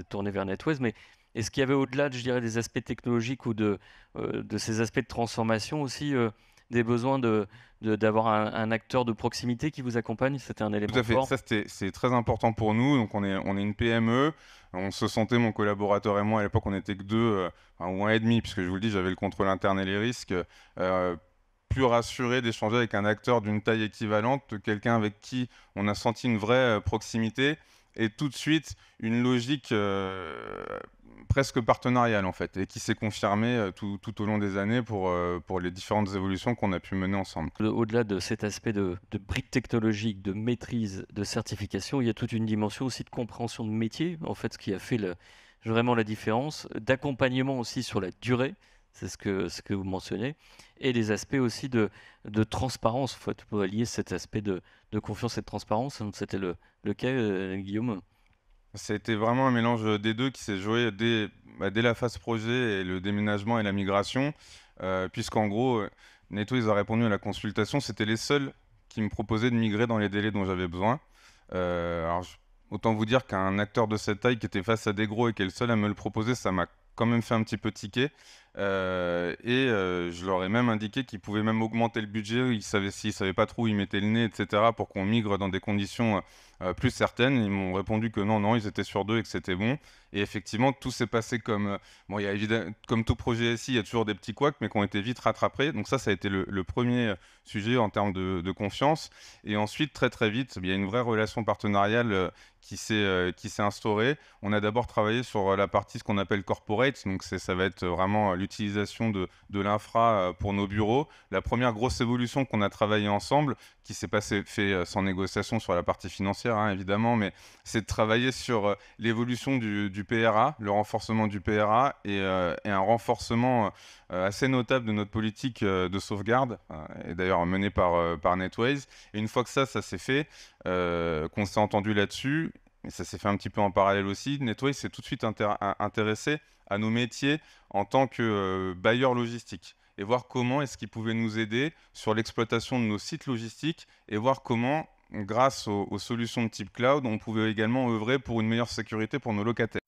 êtes tourné vers NetWise, mais est-ce qu'il y avait au-delà, je dirais, des aspects technologiques ou de ces aspects de transformation aussi, des besoins d'avoir un acteur de proximité qui vous accompagne? C'était un Tout élément à fait, fort? ça c'est très important pour nous. Donc on est une PME, on se sentait, mon collaborateur et moi à l'époque, on était que 2, enfin, ou 1 et demi, puisque je vous le dis, j'avais le contrôle interne et les risques, plus rassurés d'échanger avec un acteur d'une taille équivalente, quelqu'un avec qui on a senti une vraie, proximité et tout de suite une logique, presque partenariale en fait, et qui s'est confirmée, tout au long des années pour les différentes évolutions qu'on a pu mener ensemble. Au-delà de cet aspect de briques technologiques, de maîtrise, de certification, il y a toute une dimension aussi de compréhension de métier, en fait, ce qui a fait vraiment la différence, d'accompagnement aussi sur la durée, c'est ce que vous mentionnez, et des aspects aussi de transparence, en fait, pour allier cet aspect de confiance et de transparence. Donc c'était le cas, Guillaume? Ça a été vraiment un mélange, des 2 qui s'est joué dès la phase projet et le déménagement et la migration, puisqu'en gros, Netto, ils ont répondu à la consultation. C'était les seuls qui me proposaient de migrer dans les délais dont j'avais besoin. Alors j Autant vous dire qu'un acteur de cette taille qui était face à des gros et qui est le seul à me le proposer, ça m'a quand même fait un petit peu tiquer, je leur ai même indiqué qu'ils pouvaient même augmenter le budget. S'ils savaient pas trop où ils mettaient le nez et cetera, pour qu'on migre dans des conditions, plus certaines. Ils m'ont répondu que non, non, ils étaient sur 2 et que c'était bon, et effectivement, tout s'est passé comme, bon, il y a comme tout projet SI, il y a toujours des petits couacs, mais qui ont été vite rattrapés. Donc ça a été le 1er sujet en termes de confiance. Et ensuite, très, très vite, il y a une vraie relation partenariale, qui s'est instaurée. On a d'abord travaillé sur, la partie ce qu'on appelle corporate, donc ça va être vraiment, l'utilisation de l'infra, pour nos bureaux. La première grosse évolution qu'on a travaillé ensemble, qui s'est fait, sans négociation sur la partie financière, hein, évidemment, mais c'est de travailler sur, l'évolution du PRA, le renforcement du PRA, et un renforcement, assez notable de notre politique, de sauvegarde, et d'ailleurs menée par NetWise. Et une fois que ça s'est fait, qu'on s'est entendu là-dessus, et ça s'est fait un petit peu en parallèle aussi, NetWise s'est tout de suite intéressé à nos métiers en tant que, bailleur logistique, et voir comment est-ce qu'ils pouvaient nous aider sur l'exploitation de nos sites logistiques, et voir comment, grâce aux solutions de type cloud, on pouvait également œuvrer pour une meilleure sécurité pour nos locataires.